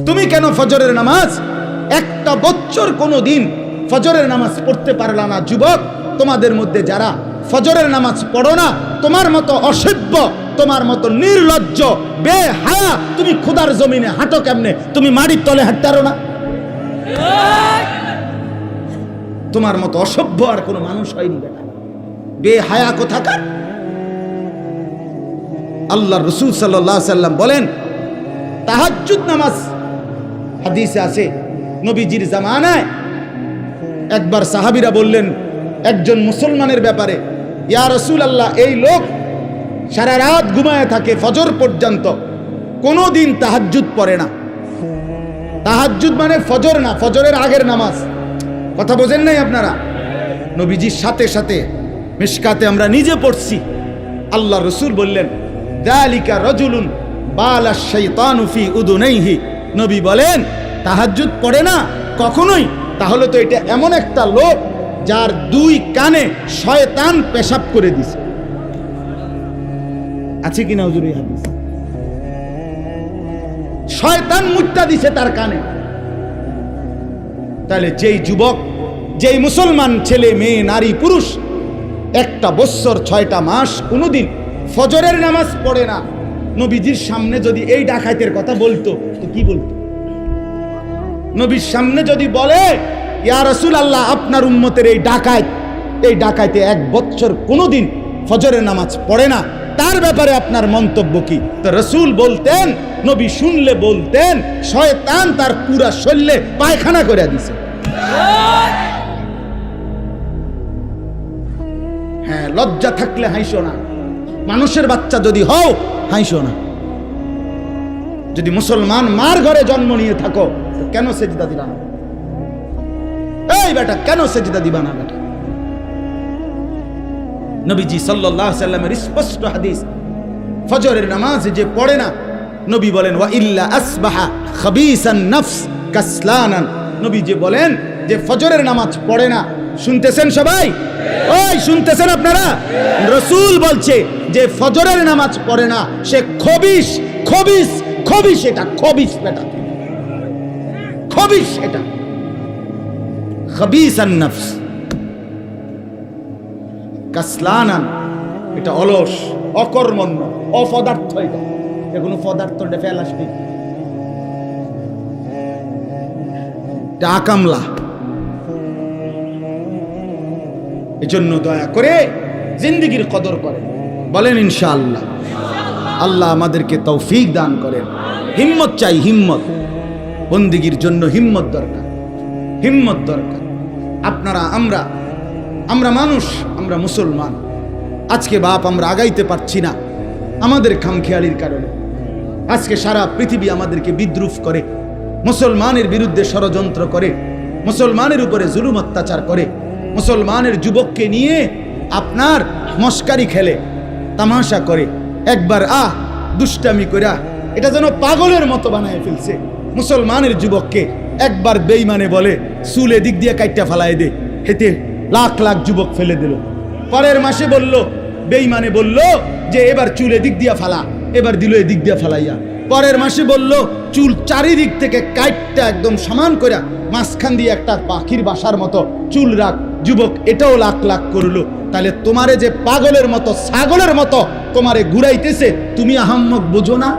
তুমি কেন ফজরের নামাজ একটা বছর কোনো দিন ফজরের নামাজ পড়তে পারলা না? যুবক, তোমাদের মধ্যে যারা ফজরের নামাজ পড়ো না, তোমার মতো অসভ্য, তোমার মতো নির্লজ্জ, বেহায়া, তুমি খোদার জমিনে হাঁটো কেমনে? তুমি মাটির তলে হাঁটতে পারো না? তোমার মতো অসভ্য আর কোনো মানুষ হয়নি বেটা, বেহায়া কোথাকার। আল্লাহ রাসূল সাল্লাল্লাহু আলাইহি সাল্লাম বলেন, তাহাজ্জুদ নামাজ হাদিসে আছে, নবীজির জামানায় একবার সাহাবীরা বললেন একজন মুসলমানের ব্যাপারে, ইয়া রাসূলুল্লাহ, এই লোক সারা রাত ঘুমায় থাকে ফজর পর্যন্ত, কোনোদিন তাহাজ্জুদ পড়ে না। তাহাজ্জুদ মানে ফজর না, ফজরের আগের নামাজ। কথা বোঝেন নাই আপনারা? নবীজির সাথে সাথে মিশকাতে আমরা নিজে পড়ছি, আল্লাহ রাসূল বললেন, যালিকা রাজুলুন বালা শাইতানু ফি উদুনাইহি। নবী বলেন, তাহাজ্জুদ পড়ে না কখনোই, তাহলে তো এটা এমন একটা লোক যার দুই কানে শয়তান পেশাব করে দিছে। আছে কিনা হুজুর এই হাদিস? শয়তান মুত্তা দিছে তার কানে। তাহলে যেই যুবক, যেই মুসলমান ছেলে মেয়ে নারী পুরুষ একটা বছর 6টা মাস কোনোদিন ফজরের নামাজ পড়ে না, নবীজির সামনে যদি এই ডাকাতের কথা বলতো তো কি বলতো? নবীর সামনে যদি বলে, ইয়া রাসূলুল্লাহ, আপনার উম্মতের এই ডাকাইতে 1 বছর কোনোদিন ফজরের নামাজ পড়ে না, তার ব্যাপারে আপনার মন্তব্য কি? তো রাসূল বলতেন, নবী শুনলে বলতেন, শয়তান তার পুরা শরীরে পায়খানা করে দিছে। হ্যাঁ, লজ্জা থাকলে হাসো না, মানুষের বাচ্চা যদি হও হাসো না। যদি মুসলমান মার ঘরে জন্ম নিয়ে থাকো, কেন সেজদা দিবা না? এই বেটা, কেন সেজদা দিবা না বেটা? নবীজি সাল্লাল্লাহু আলাইহি সাল্লামের স্পষ্ট হাদিস, ফজরের নামাজ যে পড়ে না, নবী বলেন, ওয়া ইল্লা আসবাহা খাবিসান নফস কাসলানান। নবী যে বলেন যে ফজরের নামাজ পড়ে না, শুনতেছেন সবাই? ওই শুনতেছেন আপনারা? রাসূল বলছে যে ফজরের নামাজ পড়ে না, সে খবিস, খবিস, খবিস, এটা খবিস বেটা, খবিস, এটা খাবিসান নফস কাসলানান, এটা অলস, অকর্মণ্য, অপদার্থ। এটা কোনো পদার্থ ফেল আসবে, এটা আকামলা। এজন্য দয়া করে জিন্দেগির কদর করেন, বলেন ইনশাআল্লাহ। আল্লাহ আমাদেরকে তৌফিক দান করেন। হিম্মত চাই, হিম্মত। বন্দেগীর জন্য হিম্মত দরকার, হিম্মত দরকার। আপনারা, আমরা মানুষ, আমরা মুসলমান। আজকে বাপ আমরা আগাইতে পারছি না আমাদের খামখেয়ালির কারণে। আজকে সারা পৃথিবী আমাদেরকে বিদ্রুপ করে, মুসলমানের বিরুদ্ধে ষড়যন্ত্র করে, মুসলমানের উপরে জুলুম অত্যাচার করে, মুসলমানের যুবককে নিয়ে আপনার মস্কারি খেলে, তামাশা করে, একবার দুষ্টামি কইরা এটা যেন পাগলের মতো বানায় ফেলছে। মুসলমানের যুবককে একবার বেঈমানে বলে চুল এদিক দিয়ে কাইটা ফালাই দে, হেতে লাখ লাখ যুবক ফেলে দিল। পরের মাসে বলল, বেঈমানে বলল যে এবার চুল এদিক দিয়া ফালা, এবার দিল এদিক দিয়া ফালাইয়া। পরের মাসে বলল চুল চারিদিক থেকে কাইটটা একদম সমান করে মাঝখান দিয়ে একটা পাখির বাসার মতো চুল রাখ। যুবক এটাও লাখ লাখ করলো। তাহলে তোমারে যে পাগলের মতো, ছাগলের মতো তোমারে ঘুরাইতেছে, তুমি আহাম্মক বুঝো না?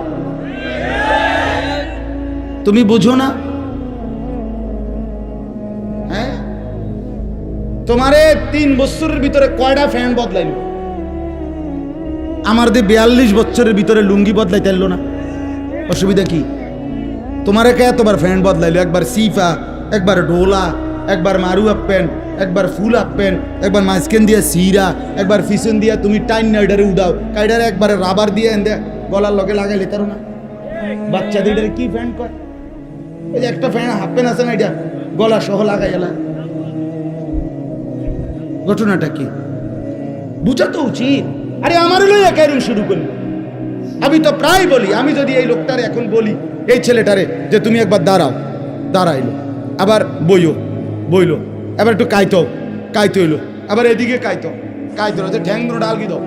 তুমি বুঝো না? হ্যাঁ, তোমারে 3 বছরের ভিতরে কয়টা ফ্যান বদলাইল? আমার দিয়ে 42 বছরের ভিতরে লুঙ্গি বদলাইতে এলো না, অসুবিধা কি? তোমারে কে এতবার ফ্যান বদলাইলো? একবার সিফা, একবার ডোলা, একবার মারু আপ প্যান্ট, একবার ফুল আপ প্যান্ট, একবার মাঝখান দিয়া সিরা, একবার পিছন দিয়া তুমি টাইন নাইডারে উদাও, কাইডারে একবারে রাবার দিয়ে এনে গলার লগে লাগাইলে তার না। বাচ্চাদের কি ফ্যান কয়? এই যে একটা ফ্যান হাফ প্যান্ট আছে না, এটা গলা সহ লাগাই এলা। ঘটনাটা কি বুঝা তো উচিত। আরে আমার লইয়া কেন শুরু করলি? আমি তো প্রায় বলি, আমি যদি এই লোকটারে এখন বলি, এই ছেলেটারে যে তুমি একবার দাঁড়াও, দাঁড়াইলো, আবার বইলো, এবার একটু কাইতো হইলো, আবার এদিকে কাইতো যে ঠ্যাং দুটো আলগি দাও,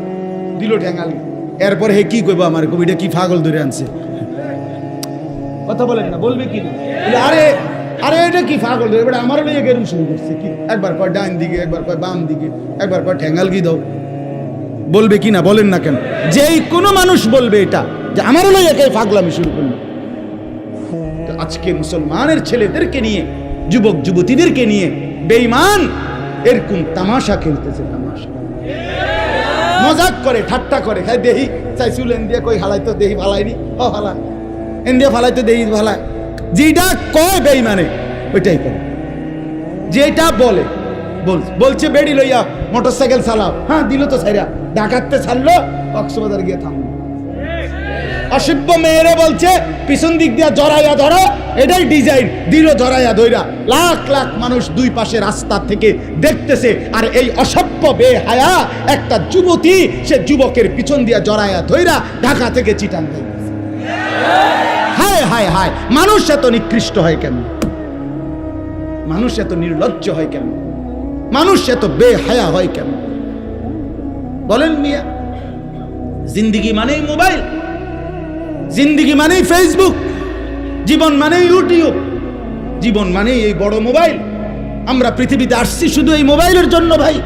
দিল ঠ্যাং আলগি। এরপর হে কি কইব আমার কবিটা কি পাগল ধরে আনছে? কথা বলেন না, বলবে কি না? আরে আরে এটা কি পাগল, এবার আমারও নিয়ে গেরুম শুরু করছে কি, একবার কয় ডাইন দিকে, একবার কয় বাম দিকে, একবার কয় ঠ্যাঙ্গাল কি দাও, বলবে কি না? বলেন না কেন? যেই কোনো মানুষ বলবে এটা যে আমারও লই একে পাগলামি শুরু করলো। আজকে মুসলমানের ছেলেদেরকে নিয়ে, যুবক যুবতীদেরকে নিয়ে বেঈমান এরকম তামাশা খেলতেছে, তামাশা মজাক করে, ঠাট্টা করে, খাই দেহি চাই চুলেন দিয়ে কই হালাই তো দেহি ভালাইনি, ও হালা ইন্ডিয়া ফালাই তো দেহি ভালায়, যেটা কয় বেঈমানে ওইটাই করে, যেটা বলে বলছে বেড়ি লইয়া মোটরসাইকেল চালাও, হ্যাঁ দিল তো ছাইরা, ডাকাততে ছাড়লো, কক্সবাজার গিয়ে থামলো। অসভ্য মেয়েরে বলছে পিছন দিক দিয়া জড়াইয়া ধরো, এটাই ডিজাইন, দিল জড়াইয়া ধইরা, লাখ লাখ মানুষ দুই পাশে রাস্তা থেকে দেখতেছে, আর এই অসভ্য বেহায়া একটা যুবতী সে যুবকের পিছন দিয়া জড়াইয়া ধইরা ঢাকা থেকে চিটাং যাইতেছে। হায় হায় হায়, মানুষ এত নিকৃষ্ট হয় কেন? মানুষ এত নির্লজ্জ হয় কেন? মানুষ এত বেহায়া হয় কেন? বলেন মিয়া, জিন্দিগি মানেই মোবাইল, জিন্দিগি মানেই ফেসবুক, জীবন মানেই ইউটিউব, জীবন মানেই এই বড় মোবাইল। আমরা পৃথিবীতে আসছি শুধু এই মোবাইলের জন্য ভাই।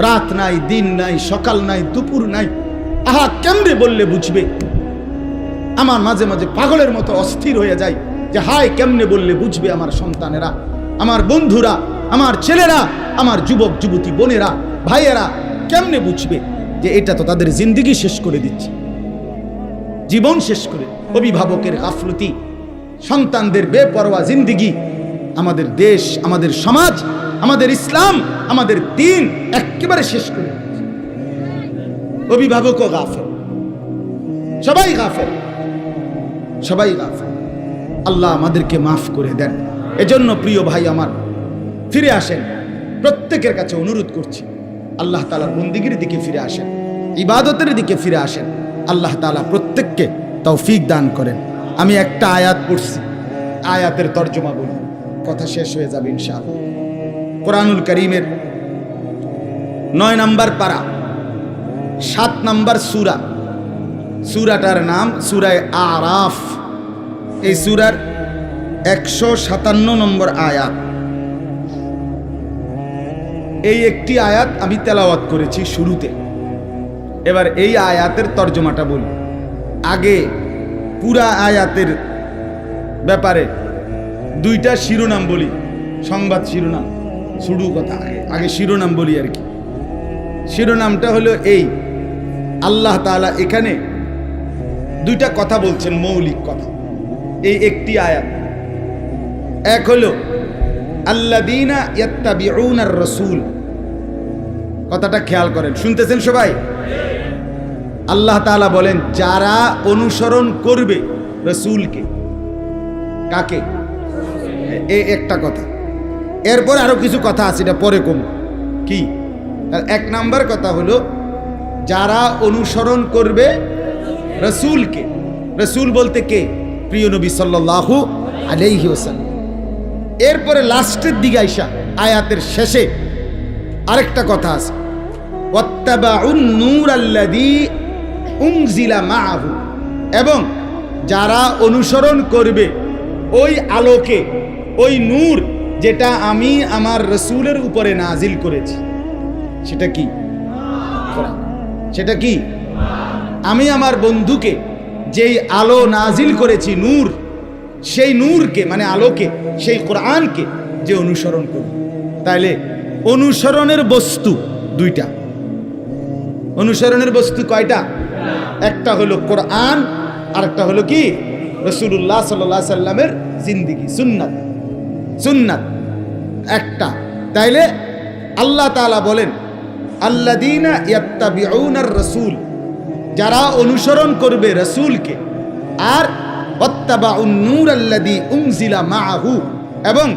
রাত নাই, দিন নাই, সকাল নাই, দুপুর নাই। আহা, কেমনে বললে বুঝবে? আমার মাঝে মাঝে পাগলের মতো অস্থির হয়ে যায় যে হায়, কেমনে বললে বুঝবে আমার সন্তানেরা, আমার বন্ধুরা, আমার ছেলেরা, আমার যুবক যুবতী বোনেরা, ভাইয়েরা কেমনে বুঝবে যে এটা তো তাদের জিন্দিগি শেষ করে দিচ্ছে, জীবন শেষ করে। অভিভাবকের গাফলতি, সন্তানদের বেপরোয়া জিন্দিগি, আমাদের দেশ, আমাদের সমাজ, আমাদের ইসলাম, আমাদের দ্বীন একেবারে শেষ করে দিচ্ছে। অভিভাবকও গাফেল, সবাই গাফেল, সবাই গাফেল। আল্লাহ আমাদেরকে মাফ করে দেন। এজন্য প্রিয় ভাই আমার, ফিরে আসেন, প্রত্যেকের কাছে অনুরোধ করছি, আল্লাহ তাআলার বন্দিগির দিকে ফিরে আসেন, ইবাদতের দিকে ফিরে আসেন। আল্লাহ তাআলা প্রত্যেককে তৌফিক দান করেন। আমি একটা আয়াত পড়ছি, আয়াতের তর্জমা বলি, কথা শেষ হয়ে যাবে ইনশাআল্লাহ। কোরআনুল কারীমের 9 নম্বর পারা, 7 নম্বর সূরা, সূরাটার নাম সূরায়ে আরাফ। এই সূরার 157 নম্বর আয়াত। এই একটি আয়াত আমি তেলাওয়াত করেছি শুরুতে। এবার এই আয়াতের তর্জমাটা বলি। আগে পুরা আয়াতের ব্যাপারে দুইটা শিরোনাম বলি, সংবাদ শিরোনাম, শুরু কথা আগে শিরোনাম বলি আর কি। শিরোনামটা হলো এই, আল্লাহ তাআলা এখানে দুইটা কথা বলছেন, মৌলিক কথা। এই একটি আয়াত, এক হলো আল্লাযীনা ইয়াত্তাবিউনার রাসূল। কথাটা খেয়াল করেন, শুনতেছেন সবাই? আল্লাহ তাআলা বলেন যারা অনুসরণ করবে রাসূলকে। কাকে? এই একটা কথা। এরপর আরো কিছু কথা আছে, এটা পরে কম। কি? এক নাম্বার কথা হলো যারা অনুসরণ করবে রাসূলকে। রাসূল বলতে কে? প্রিয় নবী সাল্লাল্লাহু আলাইহি ওয়াসাল্লাম। এরপরে লাস্টের দিকে আইসা আয়াতের শেষে আরেকটা কথা আছে, ওয়াত্তাবাউন নূরাল্লাযী উনজিলা মাআহু, এবং যারা অনুসরণ করবে ওই আলোকে, ওই নূর যেটা আমি আমার রাসূলের উপরে নাজিল করেছি। সেটা কি? কোরআন। সেটা কি? আমি আমার বন্ধুকে যেই আলো নাজিল করেছি, নূর, সেই নূরকে মানে আলোকে, সেই কোরআনকে যে অনুসরণ করবে। তাইলে অনুসরণের বস্তু দুইটা। অনুসরণের বস্তু কয়টা? একটা হলো কোরআন, আর একটা হলো কি? রাসূলুল্লাহ সাল্লাল্লাহু আলাইহি সাল্লামের জিন্দেগি, সুন্নাত। সুন্নাত একটা। তাইলে আল্লাহ তাআলা বলেন আল্লাযীনা ইয়াত্তাবিউনার রাসূল, যারা অনুসরণ করবে রাসূলকে, আর ওয়াত্তাবাউন নূরাল্লাযী উনজিলা মাআহু, এবং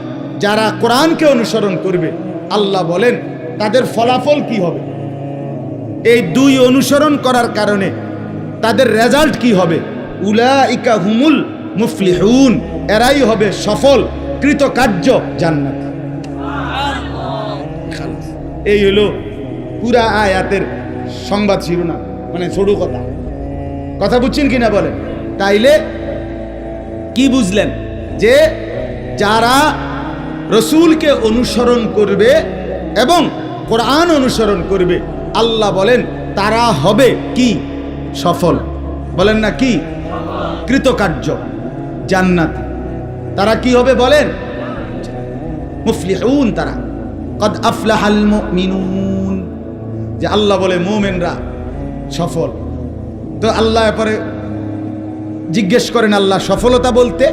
যারা কোরআনকে অনুসরণ করবে, আল্লাহ বলেন তাদের ফলাফল কি হবে? এই দুই অনুসরণ করার কারণে তাদের রেজাল্ট কি হবে? উলাইকা হুমুল মুফলিহুন, এরাই হবে সফল কৃতকার্য জান্নাত। এই হলো পুরা আয়াতের সংবাদ শিরোনাম, মানে ছোট কথা। কথা বুঝছেন কিনা বলেন? তাইলে কি বুঝলেন? যে যারা রসুলকে অনুসরণ করবে এবং কোরআন অনুসরণ করবে, আল্লাহ বলেন তারা হবে কি? সফল। বলেন না কি? কৃতকার্য, জান্নাতি। তারা কি হবে বলেন? মুফলিহুন। তারা কদ আফলাহাল মুমিনুন, যে আল্লাহ বলে মুমিনরা সফল। তো আল্লাহ পরে জিজ্ঞেস করেন, আল্লাহ সফলতা বলতে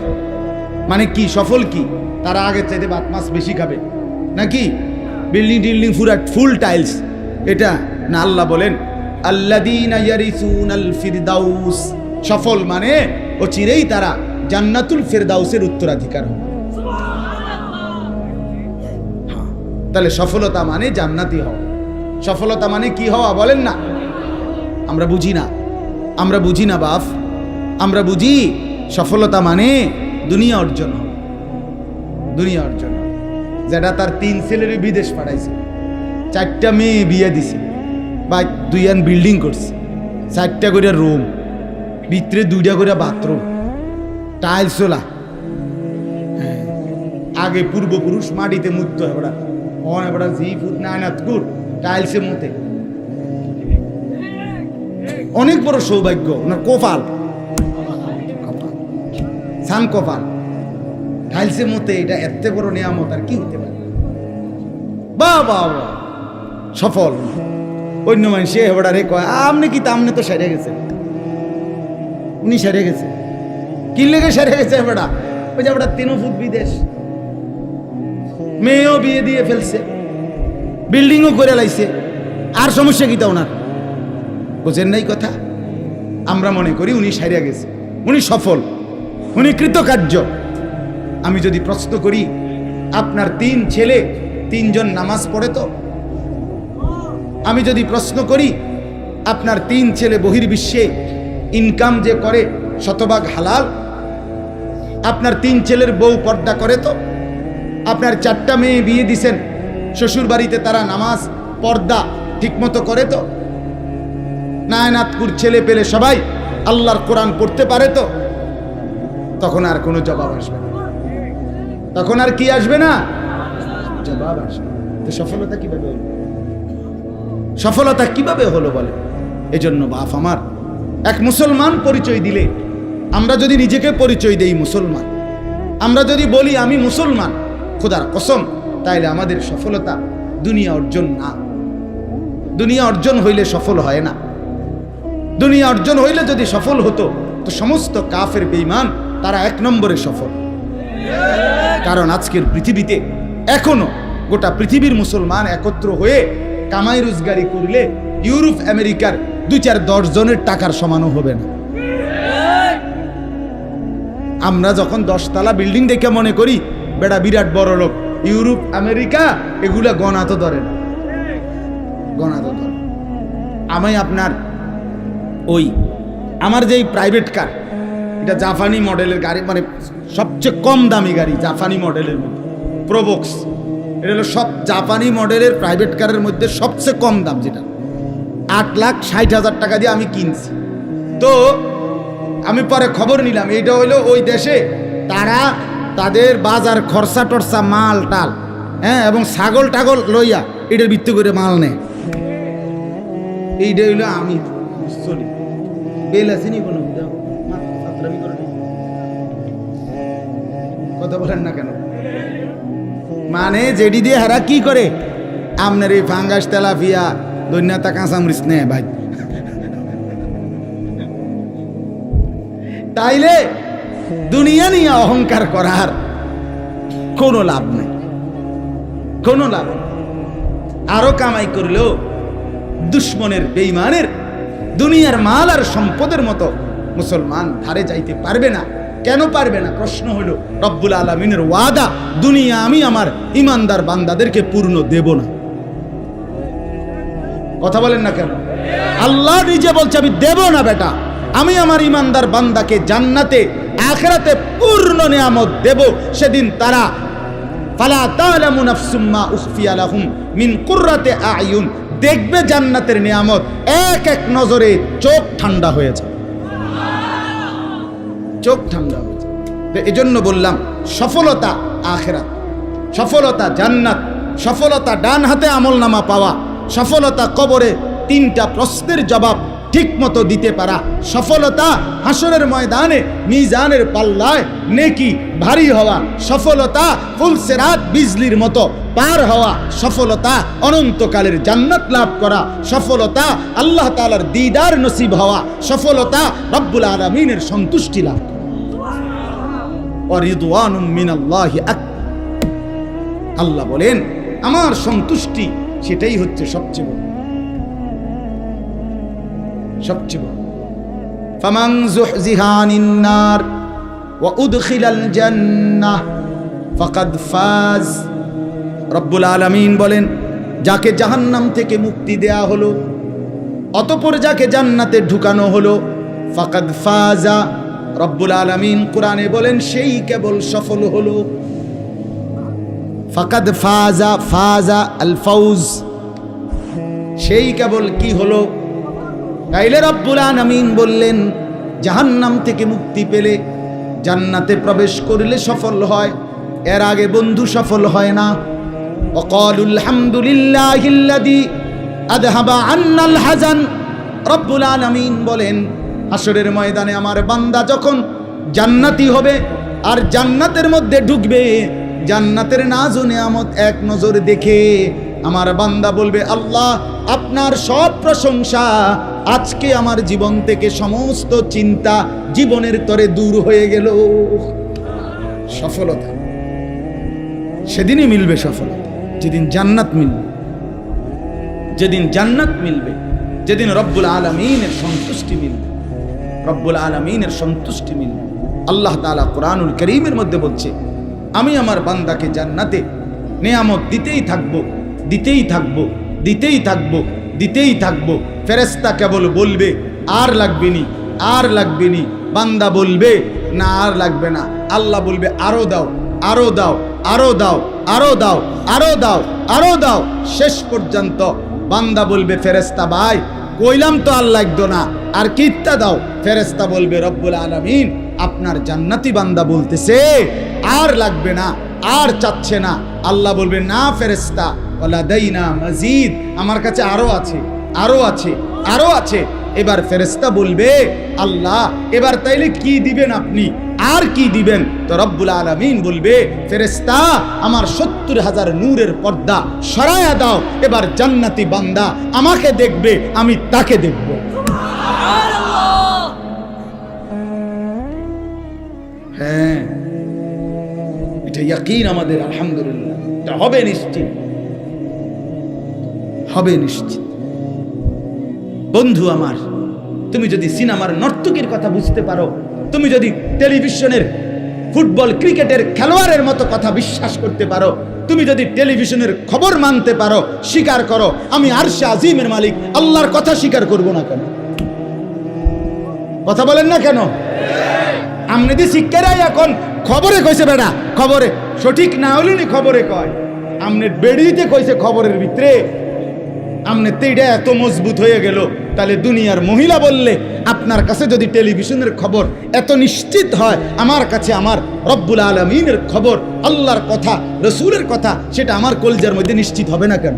মানে কি? সফল কি? তারা আগে চাইতে ভাত মাছ বেশি খাবে নাকি? বিল্ডিং টিল্ডিং পুরা ফুল টাইলস, এটা না। আল্লাহ বলেন আল্লাযীনা ইয়ারিসুনাল ফিরদাউস, সফল মানে ও চিরেই তারা জান্নাতুল ফিরদাউসের উত্তরাধিকার হবে। তাহলে সফলতা মানে জান্নাতি হওয়া। সফলতা মানে কি হওয়া বলেন না? আমরা বুঝি না, আমরা বুঝি না বাপ। আমরা বুঝি সফলতা মানে দুনিয়া অর্জন হওয়া, দুনিয়া অর্জন। যেটা তার 3 ছেলের বিদেশ পাঠাইছে, 4টা মেয়ে বিয়ে দিছে, বা 2 বিল্ডিং করছে, 4টা করে রুম, ভিতরে 2টা করে বাথরুম, টাইলস ওলা। আগে পূর্বপুরুষ মাটিতে মুক্ত হয়, ওরা ওরা জি ফুট নায়নাতকুর টাইলসে মুতে। অনেক বড় সৌভাগ্য ওনার, কপাল সান কপাল, টাইলসে মুতে। এটা এত বড় নিয়ামত আর কি হতে পারে? বাবা সফল। অন্য মানুষ ওটা রে কয় আপনি কি? আপনি তো সেরে গেছেন। উনি সেরে গেছে, কি লেগে সেরে গেছে? এবারা ওই যে ওটা 3 ফুট বিদেশ, মেয়েও বিয়ে দিয়ে ফেলছে, বিল্ডিংও করে লাইছে, আর সমস্যা কি তা ওনার? বুঝেন নাই কথা? আমরা মনে করি উনি সারিয়া গেছে, উনি সফল, উনি কৃতকার্য। আমি যদি প্রশ্ন করি আপনার 3 ছেলে 3 জন নামাজ পড়ে তো? আমি যদি প্রশ্ন করি আপনার 3 ছেলে বহির্বিশ্বে ইনকাম যে করে শতভাগ হালাল? আপনার 3 ছেলের বউ পর্দা করে তো? আপনার 4টা মেয়ে বিয়ে দিছেন, শ্বশুর বাড়িতে তারা নামাজ পর্দা ঠিকমতো করে তো? নায়নাতপুর ছেলে পেলে সবাই আল্লাহর কোরআন পড়তে পারে তো? তখন আর কোনো জবাব আসবে না। তখন আর কি আসবে না? জবাব আসবে। তো সফলতা কিভাবে হলো? সফলতা কিভাবে হলো বলে? এজন্য বাপ আমার, এক মুসলমান পরিচয় দিলে, আমরা যদি নিজেকে পরিচয় দেই মুসলমান, আমরা যদি বলি আমি মুসলমান খোদার কসম, তাইলে আমাদের সফলতা দুনিয়া অর্জন না। দুনিয়া অর্জন হইলে সফল হয় না। দুনিয়া অর্জন হইলে যদি সফল হতো তো সমস্ত কাফের বেঈমান তারা 1 নম্বরে সফল। কারণ আজকের পৃথিবীতে এখনো গোটা পৃথিবীর মুসলমান একত্র হয়ে কামাই রোজগারি করলে ইউরোপ আমেরিকার 2-4-10 জনের টাকার সমানও হবে না। আমরা যখন 10 তলা বিল্ডিং দেখে মনে করি বেটা বিরাট বড় লোক, ইউরোপ আমেরিকা এগুলা গণা তো ধরে না, গণা তো ধরে। আমি আপনার ওই আমার যেই প্রাইভেট কার, এটা জাপানি মডেলের গাড়ি, মানে সবচেয়ে কম দামি গাড়ি জাপানি মডেলের মধ্যে, প্রোবক্স। এটা হলো সব জাপানি মডেলের প্রাইভেট কারের মধ্যে সবচেয়ে কম দাম, যেটা 8,60,000 টাকা দিয়ে আমি কিনছি। তো আমি পরে খবর নিলাম, এইটা হইলো ওই দেশে তারা তাদের বাজার খরচা টরচা মাল টাল, হ্যাঁ, এবং ছাগল টাগল লইয়া এটার ভিত্তি করে মাল নেয়। এইটা হইলো আমি চলি বেল আসেনি কোনো কথা বলেন না কেন? মানে যেডি দিয়ে হারা কি করে আপনার এই ফাঙ্গাস তেলাপিয়া দৈন্যতা কাঁচামরিচ নেয় ভাই। তাইলে দুনিয়া নিয়ে অহংকার করার কোনো লাভ নেই, কোনো লাভ নেই। আরো কামাই করলেও দুশ্মনের বেঈমানের দুনিয়ার মাল আর সম্পদের মতো মুসলমান ধারে যাইতে পারবে না। কেন পারবে না? প্রশ্ন হলো রব্বুল আলামিনের ওয়াদা, দুনিয়া আমি আমার ইমানদার বান্দাদেরকে পূর্ণ দেব না। কথা বলেন না কেন? আল্লাহ নিজে বলছে আমি দেব না বেটা, আমি আমার ইমানদার বান্দাকে জান্নাতে আখিরাতে পূর্ণ নিয়ামত দেব। সেদিন তারা ফালা তা'লামু নাফসুম মা উখফিয়া লাহুম মিন কুররাতি আ'য়ুন, দেখবে জান্নাতের নিয়ামত, এক এক নজরে চোখ ঠান্ডা হয়ে যায়, চোখ ঠান্ডা হয়ে যায়। তো এজন্য বললাম সফলতা আখিরাত, সফলতা জান্নাত, সফলতা ডান হাতে আমলনামা পাওয়া, সফলতা কবরে 3টা প্রশ্নের জবাব ঠিক মতো দিতে পারা, সফলতা হাসরের ময়দানে মিজানের পাল্লায় নেকি ভারী হওয়া, সফলতা ফুলসেরাত বিজলির মতো পার হওয়া, সফলতা অনন্তকালের জান্নাত লাভ করা, সফলতা আল্লাহ তাআলার দিদার নসিব হওয়া, সফলতা রব্বুল আলামিনের সন্তুষ্টি লাভ করা। ওয়া রিদওয়ানুম মিনাল্লাহি আকবার। আল্লাহ বলেন আমার সন্তুষ্টি সেটাই হচ্ছে সবচেয়ে বড়, সবচেয়ে বড়। ফামান যুহজিহা আনিন নার ওয়া উদখিলাল জান্নাহ ফাকাদ ফাজ। রব্বুল আলামিন বলেন যাকে জাহান্নাম থেকে মুক্তি দেয়া হলো অতঃপর যাকে জান্নাতে ঢুকানো হলো ফাকাদ ফাজা। রব্বুল আলামিন কোরআনে বলেন সেই কেবল সফল হলো। ফাকাদ ফাজা, ফাজা আল ফাউজ, সেই কেবল কি হলো। তাইলে রব্বুল আলামিন বললেন জাহান্নাম থেকে মুক্তি পেলে জান্নাতে প্রবেশ করলে সফল হয়, এর আগে বন্ধু সফল হয় না। ওয়াকালুল হামদুলিল্লাহিল্লাযী আযহাবা আন্নাল হাযান। রব্বুল আলামিন বলেন হাসরের ময়দানে আমার বান্দা যখন জান্নাতি হবে আর জান্নাতের মধ্যে ঢুকবে, জান্নাতের নাজ ও নিয়ামত এক নজর দেখে আমার বান্দা বলবে আল্লাহ আপনার সব প্রশংসা, আজকে আমার জীবন থেকে সমস্ত চিন্তা জীবনের তরে দূর হয়ে গেল। সফলতা সেদিনই মিলবে, সফলতা যেদিন জান্নাত মিলবে, যেদিন জান্নাত মিলবে, যেদিন রব্বুল আলামিনের সন্তুষ্টি মিলবে, রব্বুল আলামিনের সন্তুষ্টি মিলবে। আল্লাহ তাআলা কোরআনুল কারীমের মধ্যে বলছে আমি আমার বান্দাকে জান্নাতে নিয়ামত দিতেই থাকবো, দিতেই থাকবো, দিতেই থাকবো, দিতেই থাকবো। ফেরেশতা কেবল বলবে আর লাগবে নি, আর লাগবে নি। বান্দা বলবে না আর লাগবে না। আল্লাহ বলবে আরো দাও, আরো দাও, আরো দাও, আরো দাও, আরো দাও, আরো দাও। শেষ পর্যন্ত বান্দা বলবে ফেরেশতা ভাই কইলাম তো আর লাগতো না, আর কিত্তা দাও। ফেরেশতা বলবে রব্বুল আলামিন আপনার জান্নাতি বান্দা বলতেছে আর লাগবে না, আর চাচ্ছে না। আল্লাহ বলবে না ফেরেশতা ওয়ালাদাইনা মাজিদ, আমার কাছে আরো আছে, আরো আছে, আরো আছে। এবার ফেরেশতা বলবে আল্লাহ এবার তাইলে কি দিবেন আপনি, আর কি দিবেন? তো রব্বুল আলামিন বলবে ফেরেশতা আমার 70,000 নূরের পর্দা সরায়া দাও, এবার জান্নাতি বান্দা আমাকে দেখবে, আমি তাকে দেখব। হ্যাঁ এটা ইয়াকিন আমাদের, আলহামদুলিল্লাহ এটা হবে নিশ্চিত, হবে নিশ্চিত। বন্ধু আমার, তুমি যদি সিনেমার নর্তকীর কথা বুঝতে পারো, তুমি যদি টেলিভিশনের ফুটবল ক্রিকেটের খেলোয়াড়ের মতো কথা বিশ্বাস করতে পারো, তুমি যদি টেলিভিশনের খবর মানতে পারো, স্বীকার করো আমি আরশে আজিমের মালিক আল্লাহর কথা স্বীকার করব না কেন? কথা বলেন না কেন? আমনে দি শিক্ষারাই এখন খবরে কইছে বেড়া, খবরে সঠিক না হলে নি খবরে কয়, আমনে বেড়িতে কইছে খবরের ভিতরে, আমনে তেইটা এত মজবুত হয়ে গেল। তাহলে দুনিয়ার মহিলা বললে আপনার কাছে যদি টেলিভিশনের খবর এত নিশ্চিত হয়, আমার কাছে আমার রব্বুল আলামিনের খবর, আল্লাহর কথা, রসুলের কথা, সেটা আমার কলজার মধ্যে নিশ্চিত হবে না কেন?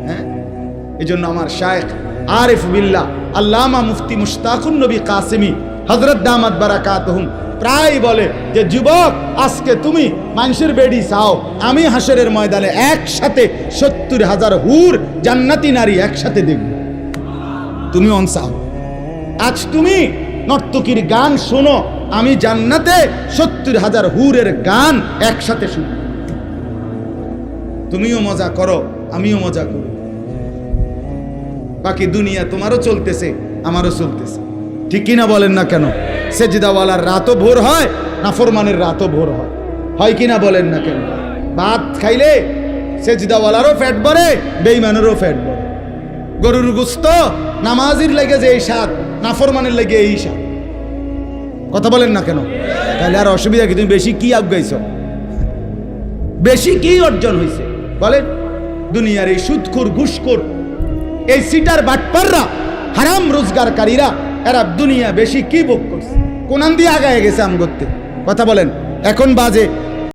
হ্যাঁ, এই জন্য আমার শায়েখ আরিফ বিল্লাহ আল্লামা মুফতি মুশতাকুন নবী কাসেমি হযরত দামাত বারাকাতুহুম প্রায় বলে যে যুবক আজকে তুমি মানুষের বেডি চাও, আমি হাসরের ময়দানে একসাথে 70,000 হুর জান্নাতি নারী একসাথে দেখব। তুমি অন চাও, আজ তুমি নর্তকীর গান শোনো, আমি জান্নাতে 70,000 হুরের গান একসাথে শুনি। তুমিও মজা করো, আমিও মজা করি। বাকি দুনিয়া তোমারও চলতেছে, আমারও চলতেছে, ঠিক কিনা বলেন না কেন? সেজদাওয়ালার রাতও ভোর হয়, নাফরমানের রাতও ভোর হয়, হয় কিনা বলেন না কেন? ভাত খাইলে সেজদাওয়ালারও ফ্যাট বাড়ে, বেঈমানেরও ফ্যাট বাড়ে। গরুর গোস্ত নামাজির লেগে যে এই স্বাদ, নাফরমানের লেগে এই স্বাদ। কথা বলেন না কেন? তাহলে আর অসুবিধা কি? তুমি বেশি কি আগাইছ, বেশি কি অর্জন হয়েছে বলেন? দুনিয়ার এই সুদখোর, ঘুষখোর, এই সিটার বাটপাররা, হারাম রোজগারকারীরা, এরা দুনিয়া বেশি কি ভোগ করছে? কোনান দিয়ে আগায় গেছে আম করতে। কথা বলেন, এখন বাজে